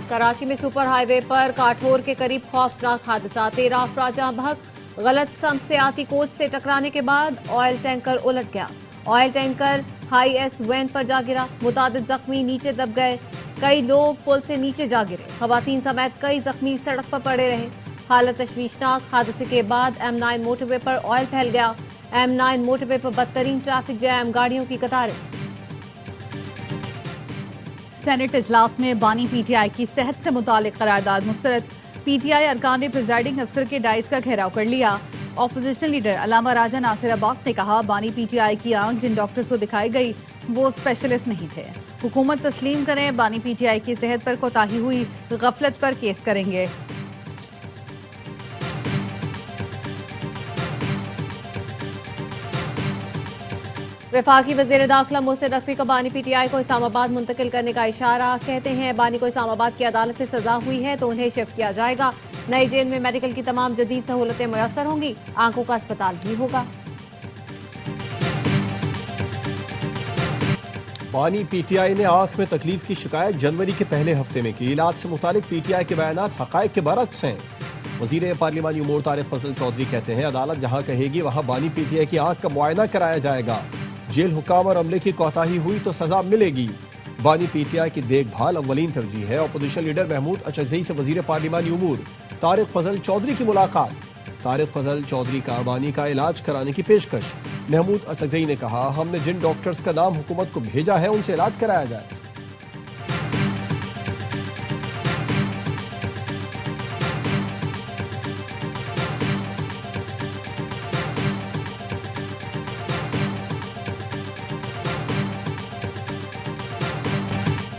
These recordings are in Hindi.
कराची में सुपर हाईवे पर काठोर के करीब खौफनाक हादसा, 13 अफराद जहां बहक। गलत सम्त से आती कोच से टकराने के बाद ऑयल टैंकर उलट गया। ऑयल टैंकर हाई एस वैन पर जा गिरा। मुतादिद जख्मी नीचे दब गए। कई लोग पुल से नीचे जा गिरे। खवातीन समेत कई जख्मी सड़क पर पड़े रहे। हालत तशवीशनाक। हादसे के बाद M9 मोटरवे पर ऑयल फैल गया। M9 मोटरवे पर बदतरीन ट्रैफिक जैम, गाड़ियों की कतारें। सेनेट इजलास में बानी पीटीआई की सेहत से मुतालिक करारदाद मुस्तरद। पीटीआई अरकान ने प्रिजाइडिंग अफसर के डाइस का घेराव कर लिया। ऑपोजिशन लीडर अलामा राजा नासिर अब्बास ने कहा, बानी पीटीआई की आंख जिन डॉक्टर्स को दिखाई गई वो स्पेशलिस्ट नहीं थे। हुकूमत तस्लीम करें, बानी पीटीआई की सेहत पर कोताही हुई, गफलत पर केस करेंगे। वफाकी वज़ीर दाखिला मोहसिन नकवी का बानी पीटीआई को इस्लामाबाद मुंतकिल करने का इशारा। कहते हैं बानी को इस्लामाबाद की अदालत से सजा हुई है तो उन्हें शिफ्ट किया जाएगा। नई जेल में मेडिकल की तमाम जदीद सहूलतें मुयसर होंगी। आंखों का अस्पताल भी होगा। बानी पीटीआई ने आंख में तकलीफ की शिकायत जनवरी के पहले हफ्ते में की। इलाज से मुतालिक पीटीआई के बयानात हकायक के बरक्स हैं। वजीर पार्लिमानी उमूर तारिक फजल चौधरी कहते हैं, अदालत जहां कहेगी वहां बानी पीटीआई की आंख का मुआयना कराया जाएगा। जेल हुकाम और अमले की कोताही हुई तो सजा मिलेगी। बानी पीटीआई की देखभाल अव्वलीन तरजीह है। अपोजिशन लीडर महमूद अचकजई से वजीर पार्लिमानी उमूर तारिक फजल चौधरी की मुलाकात। तारिक फजल चौधरी का बानी का इलाज कराने की पेशकश। महमूद अचकजई ने कहा, हमने जिन डॉक्टर्स का नाम हुकूमत को भेजा है उनसे इलाज कराया जाए।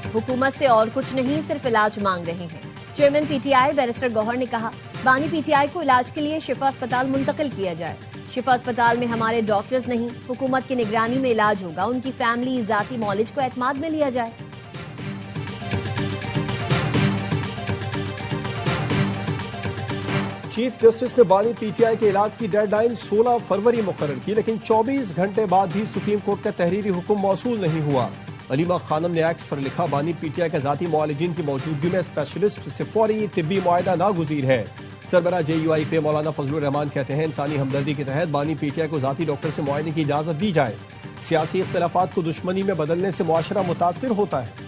हुकूमत से और कुछ नहीं, सिर्फ इलाज मांग रहे हैं। चेयरमैन पीटीआई बैरिस्टर गौहर ने कहा, बानी पीटीआई को इलाज के लिए शिफा अस्पताल मुंतकिल किया जाए। शिफा अस्पताल में हमारे डॉक्टर्स नहीं, हुकूमत की निगरानी में इलाज होगा। उनकी फैमिली जाती मौलिज को एतमाद में लिया जाए। चीफ जस्टिस ने बानी पीटीआई के इलाज की डेडलाइन 16 फरवरी मुकर्रर की, लेकिन 24 घंटे बाद भी सुप्रीम कोर्ट का तहरीरी हुक्म मौसूल नहीं हुआ। अलीमा खानम ने एक्स पर लिखा, बानी पीटीआई के जाती मुआलिजीन की मौजूदगी में स्पेशलिस्ट से फौरी तिब्बी मुआयना नागुज़ीर है। सरबरा JUI फे मौलाना फजलुर रहमान कहते हैं, इंसानी हमदर्दी के तहत बानी पीटीआई को जाती डॉक्टर से मुआयने की इजाजत दी जाए। सियासी इख्तिलाफात को दुश्मनी में बदलने से मुआशरा मुतासिर होता है।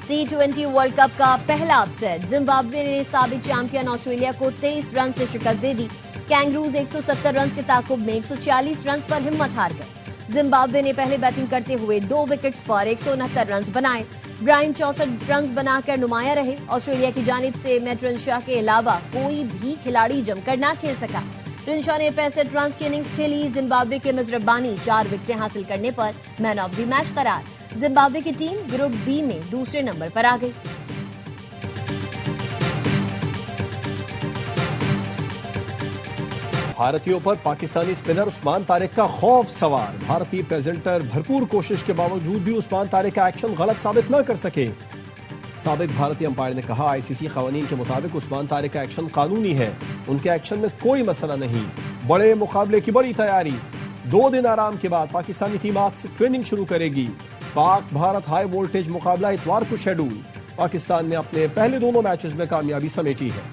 T20 वर्ल्ड कप का पहला अपसेट, जिम्बाब्वे ने साबिक चैंपियन ऑस्ट्रेलिया को 23 रन से शिकस्त दे दी। कैंगरूज 170 रन के ताकुब में 140 रन पर हिम्मत हार गए। जिम्बाब्वे ने पहले बैटिंग करते हुए 2 विकेट्स पर 169 रन बनाए। ब्रायन 64 रन बनाकर नुमाया रहे। ऑस्ट्रेलिया की जानिब से मैट रिंशा के अलावा कोई भी खिलाड़ी जमकर ना खेल सका। रिंशा ने 65 रन की इनिंग्स खेली। जिम्बाब्वे के मिजर बानी 4 विकेटें हासिल करने पर मैन ऑफ द मैच करार। जिम्बाब्वे की टीम ग्रुप बी में दूसरे नंबर पर आ गई। भारतीयों पर पाकिस्तानी स्पिनर उस्मान तारिक का खौफ सवार। भारतीय प्रेजेंटर भरपूर कोशिश के बावजूद भी उस्मान तारिक का एक्शन गलत साबित न कर सके। साबिक भारतीय अंपायर ने कहा, ICC कवानीन के मुताबिक उस्मान तारिक का एक्शन कानूनी है। उनके एक्शन में कोई मसला नहीं। बड़े मुकाबले की बड़ी तैयारी। 2 दिन आराम के बाद पाकिस्तानी टीम आज से ट्रेनिंग शुरू करेगी। पाक भारत हाई वोल्टेज मुकाबला इतवार को शेड्यूल। पाकिस्तान ने अपने पहले दोनों मैचेस में कामयाबी समेटी है।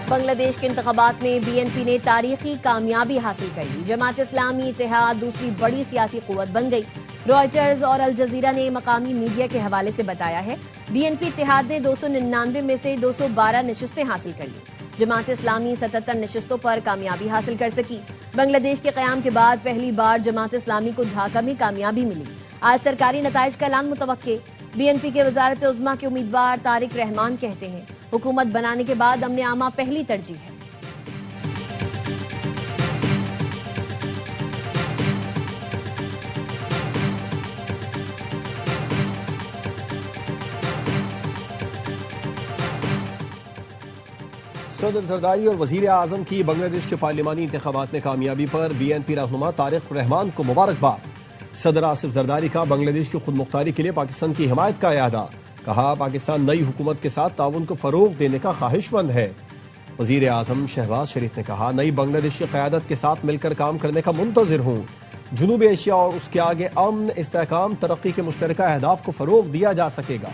बांग्लादेश के इंतखाबात में BNP ने तारीखी कामयाबी हासिल कर ली। जमात इस्लामी इत्तेहाद दूसरी बड़ी सियासी कुव्वत बन गई। रॉयटर्स और अल जजीरा ने मकामी मीडिया के हवाले से बताया है, BNP इत्तेहाद ने 299 में से 212 नशिस्तें हासिल कर ली। जमात इस्लामी 77 नशिस्तों पर कामयाबी हासिल कर सकी। बांग्लादेश के क़याम के बाद पहली बार जमात इस्लामी को ढाका में कामयाबी मिली। आज सरकारी नताइज का ऐलान मुतवक्के। BNP के वजारत उज़्मा के उम्मीदवार तारिक रहमान कहते हैं, हुकूमत बनाने के बाद अमन आमा पहली तरजीह है। सदर जरदारी और वजीर आजम की बांग्लादेश के पार्लिमानी इंतखाबात में कामयाबी पर BNP रहनुमा तारिक रहमान को मुबारकबाद। सदर आसिफ जरदारी का बांग्लादेश की खुद मुख्तारी के लिए पाकिस्तान की हिमायत का इरादा। कहा पाकिस्तान नई हुकूमत के साथ ताउन को फरोग देने का ख्वाहिशमंद है। वजीर आजम शहबाज शरीफ ने कहा नई बांग्लादेशी क़यादत के साथ मिलकर काम करने का मुंतज़िर हूँ। जनूबी एशिया और उसके आगे अमन, इस्तेहकाम, तरक्की के मुश्तरका अहदाफ को फरोग दिया जा सकेगा।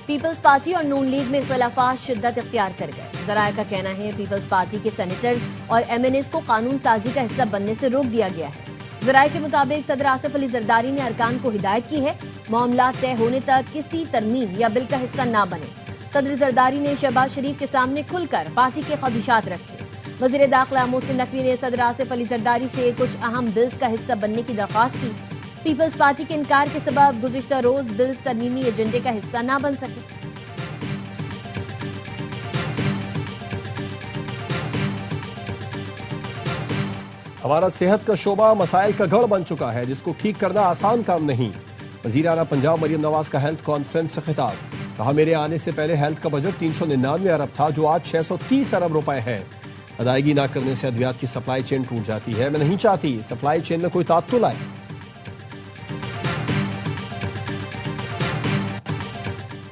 पीपल्स पार्टी और नून लीग में इख्तिलाफात शिद्दत इख्तियार कर गए। जराये का कहना है पीपल्स पार्टी के सेनेटर्स और एमएनएस को कानून साजी का हिस्सा बनने से रोक दिया गया है। जराये के मुताबिक सदर आसिफ अली जरदारी ने अरकान को हिदायत की है मामला तय होने तक किसी तरमीम या बिल का हिस्सा न बने। सदर जरदारी ने शहबाज शरीफ के सामने खुलकर पार्टी के खदशात रखे। वजीर दाखिला मोहसिन नकवी ने सदर आसिफ अली जरदारी से कुछ अहम बिल्स का हिस्सा बनने की दरख्वास्त की। पीपल्स पार्टी के इनकार के सबब गुज़िश्ता रोज बिल्स तरमीमी एजेंडे का हिस्सा न बन सके। हमारा सेहत का शोबा मसाइल का गढ़ बन चुका है जिसको ठीक करना आसान काम नहीं। वजीर आला पंजाब मरियम नवाज का हेल्थ कॉन्फ्रेंस से खिताब। कहा मेरे आने से पहले हेल्थ का बजट 399 अरब था जो आज 630 अरब रुपए है। अदायगी न करने से अद्वियात की सप्लाई चेन टूट जाती है। मैं नहीं चाहती सप्लाई चेन में कोई तात्तुल आए।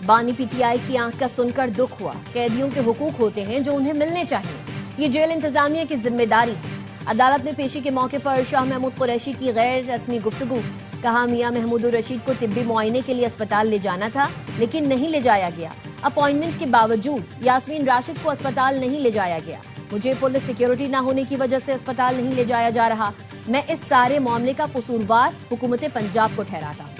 बानी पीटीआई की आंख का सुनकर दुख हुआ। कैदियों के हुकूक होते हैं जो उन्हें मिलने चाहिए। ये जेल इंतजामिया की जिम्मेदारी है। अदालत ने पेशी के मौके पर शाह महमूद कुरैशी की गैर रस्मी गुफ्तगू। कहा मियां महमूद रशीद को तिब्बी मुआयने के लिए अस्पताल ले जाना था लेकिन नहीं ले जाया गया। अपॉइंटमेंट के बावजूद यास्मीन राशिद को अस्पताल नहीं ले जाया गया। मुझे पुलिस सिक्योरिटी न होने की वजह से अस्पताल नहीं ले जाया जा रहा। मैं इस सारे मामले का कसूरवार हुकूमत पंजाब को ठहराता हूँ।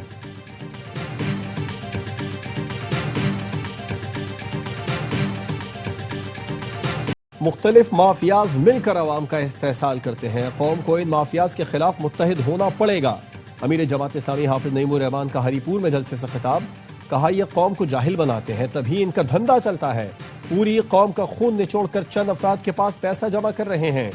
मुख्तलिफ माफियाज मिलकर अवाम का इस्तेहसाल करते हैं। कौम को इन माफियाज के खिलाफ मुत्तहिद होना पड़ेगा। अमीर जमात इस्लामी हाफिज नईमुर रहमान का हरीपुर में जलसे से खिताब। कहा यह कौम को जाहिल बनाते हैं तभी इनका धंधा चलता है। पूरी कौम का खून निचोड़ कर चंद अफराद के पास पैसा जमा कर रहे हैं।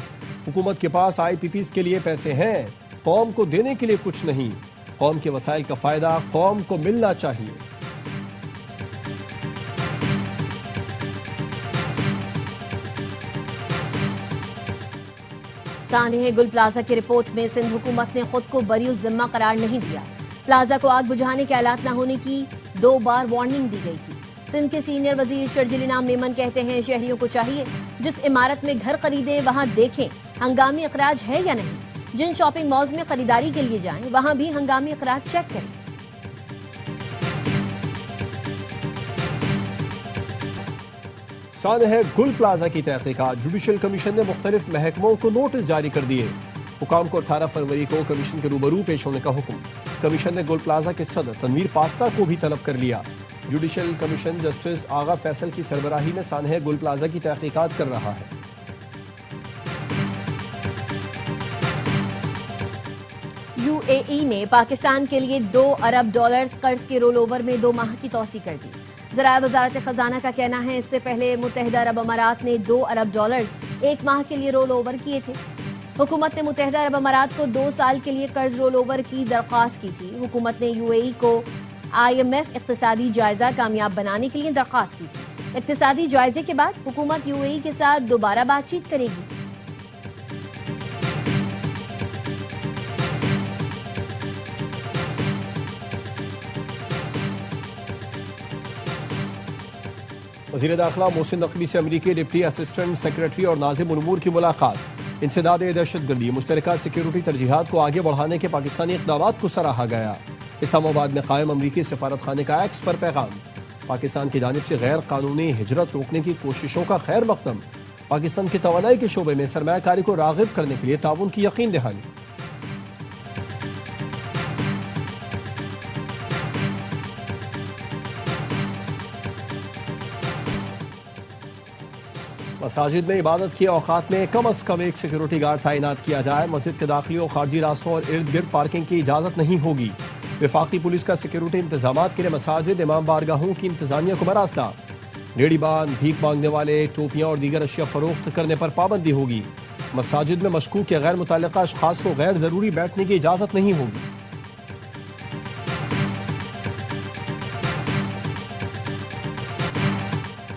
हुकूमत के पास IPPs के लिए पैसे हैं, कौम को देने के लिए कुछ नहीं। कौम के वसाइल का फायदा कौम को मिलना चाहिए। सानेह गुल प्लाजा की रिपोर्ट में सिंध हुकूमत ने खुद को बरी जिम्मा करार नहीं दिया। प्लाजा को आग बुझाने के आलात न होने की 2 बार वार्निंग दी गई थी। सिंध के सीनियर वजीर शर्जिल इनाम मेमन कहते हैं शहरियों को चाहिए जिस इमारत में घर खरीदे वहां देखें हंगामी अखराज है या नहीं। जिन शॉपिंग मॉल्स में खरीदारी के लिए जाएं वहां भी हंगामी अखराज चेक करें। सानेह गुल प्लाजा की तहकीकात। जुडिशल कमीशन ने मुख्तलिफ महकमों को नोटिस जारी कर दिए। हुकाम को 18 फरवरी को कमीशन के रूबरू पेश होने का हुक्म। कमीशन ने गुल प्लाजा के सदर तनवीर पास्ता को भी तलब कर लिया। जुडिशल कमीशन जस्टिस आगा फैसल की सरबराही में सानेह गुल प्लाजा की तहकीकात कर रहा है। UAE ने पाकिस्तान के लिए $2 अरब कर्ज के रोल ओवर में 2 माह की तौसी कर दी। ज़राए वज़ारत खजाना का कहना है इससे पहले मुत्तहिदा अरब अमारात ने $2 अरब 1 माह के लिए रोल ओवर किए थे। हुकूमत ने मुत्तहिदा अरब अमारात को 2 साल के लिए कर्ज रोल ओवर की दरख्वास्त की थी। हुकूमत ने UAE को IMF इक्तिसादी जायजा कामयाब बनाने के लिए दरख्वास्त की थी। इक्तिसादी जायजे के बाद हुकूमत UAE के साथ दोबारा बातचीत करेगी। वज़ीर दाखिला मोहसिन नकवी से अमरीकी डिप्टी असिस्टेंट सेक्रेटरी और नाज़िम उमूर की मुलाकात। इंसदाद दहशतगर्दी मुश्तरका सिक्योरिटी तरजीहात को आगे बढ़ाने के पाकिस्तानी इक़दामात को सराहा गया। इस्लामाबाद में कायम अमरीकी सफारत खाने का एक्स पर पैगाम। पाकिस्तान की जानिब से गैर कानूनी हिजरत रोकने की कोशिशों का खैर मकदम। पाकिस्तान की तवानाई के शोबे में सरमायाकारी को राग़िब करने के लिए ताउन की यकीन दहानी। मसाजिद में इबादत की औकात में कम अज कम एक सिक्योरिटी गार्ड तैनात किया जाए। मस्जिद के दाखिली और खारजी रास्तों और इर्द गिर्द पार्किंग की इजाजत नहीं होगी। वफाकी पुलिस का सिक्योरिटी इंतजाम के लिए मसाजिद इमाम बारगाहों की इंतजामिया को मरासला। रेडी बांध, भीख मांगने वाले, टोपियां और दीगर अशिया फरोख्त करने पर पाबंदी होगी। मसाजिद में मशकूक या गैर मुतल्लिका अशखास को गैर जरूरी बैठने की इजाजत नहीं होगी।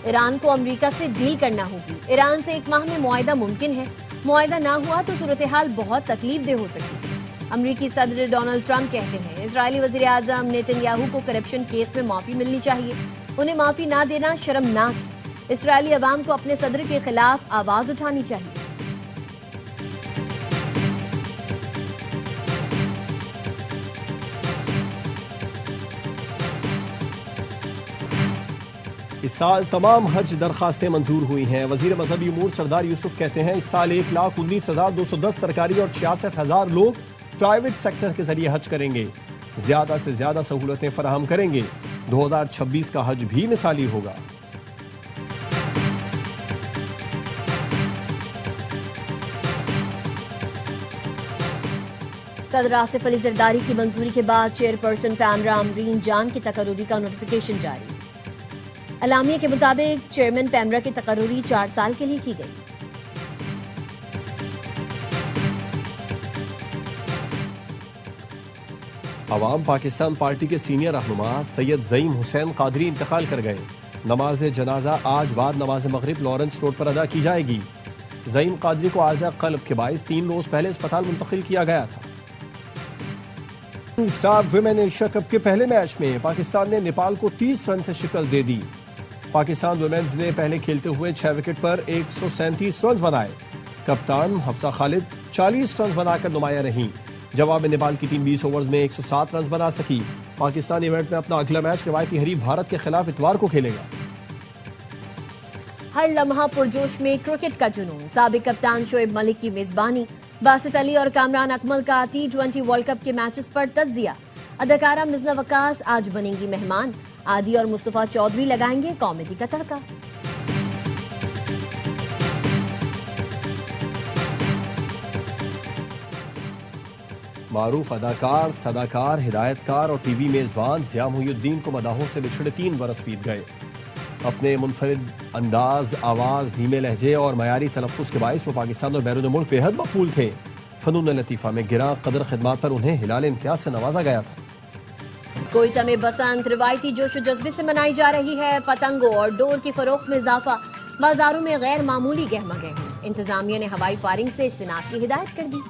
ईरान को अमेरिका से डील करना होगी। ईरान से 1 माह में मुआहदा मुमकिन है। मुआहदा ना हुआ तो सूरत हाल बहुत तकलीफदेह हो सकती है। अमरीकी सदर डोनाल्ड ट्रंप कहते हैं इजरायली वजीर आजम नेतन्याहू को करप्शन केस में माफी मिलनी चाहिए। उन्हें माफी ना देना शर्मनाक है। इजरायली अवाम को अपने सदर के खिलाफ आवाज उठानी चाहिए। इस साल तमाम हज दरखास्तें मंजूर हुई हैं। वजीर मजहबी उमूर सरदार यूसुफ कहते हैं इस साल 1,19,210 सरकारी और 66,000 लोग प्राइवेट सेक्टर के जरिए हज करेंगे। ज्यादा से ज्यादा सहूलतें फराहम करेंगे। 2026 का हज भी मिसाली होगा। सदर आसिफ अली जरदारी की मंजूरी के बाद चेयरपर्सन पैमरा अमरीन जान की तकर्रुरी का नोटिफिकेशन जारी। अलामिया के मुताबिक चेयरमैन पैमरा की तकर्रुरी 4 साल के लिए की गई। अवाम पाकिस्तान पार्टी के सीनियर रहनुमा सैयद ज़ईम हुसैन कादरी इंतकाल कर गए। नमाज जनाजा आज बाद नमाज मगरिब लॉरेंस रोड पर अदा की जाएगी। ज़ईम कादरी को आर्ज़ा क़ल्ब के बाइस 3 रोज पहले अस्पताल मुंतकिल किया गया था। स्टार वुमेन एशिया कप के पहले मैच में पाकिस्तान ने नेपाल को 30 रन से शिकस्त दे दी। पाकिस्तान वुमेन्स ने पहले खेलते हुए 6 विकेट पर 137 रन बनाए। कप्तान हफ्सा खालिद 40 रन बनाकर नुमाया रहीं। जवाब में नेपाल की टीम 20 ओवर्स में 107 रन बना सकी। पाकिस्तान इवेंट में अपना अगला मैच रिवायती हरीफ भारत के खिलाफ इतवार को खेलेगा। हर लम्हा पुरजोश में क्रिकेट का जुनून। साबिक कप्तान शोएब मलिक की मेजबानी। बासित अली और कामरान अकमल का T20 वर्ल्ड कप के मैचेस पर तज्जिया। अदाकारा मिज़ना वकास आज बनेंगी मेहमान। आदि और मुस्तफा चौधरी लगाएंगे कॉमेडी का तड़का। मारूफ अदाकार, सदाकार, हिदायतकार और टीवी मेजबान ज़िया मुहिउद्दीन को मदाहों से बिछड़े 3 बरस बीत गए। अपने मुनफरिद अंदाज, आवाज़, धीमे लहजे और मयारी तलफ़्फ़ुज़ के बाइस वो पाकिस्तान और बैरून मुल्क बेहद मकबूल थे। फ़नून लतीफ़ा में गिरा कदर खिदमत पर उन्हें हिलाल इम्तियाज़ से नवाजा गया था। कोयटा में बसंत रिवायती जोश व जज्बे से मनाई जा रही है। पतंगों और डोर की फरोख्त में इजाफा। बाजारों में गैर मामूली गहमा गहमी। इंतजामिया ने हवाई फायरिंग से इज्तिनाब की हिदायत कर दी।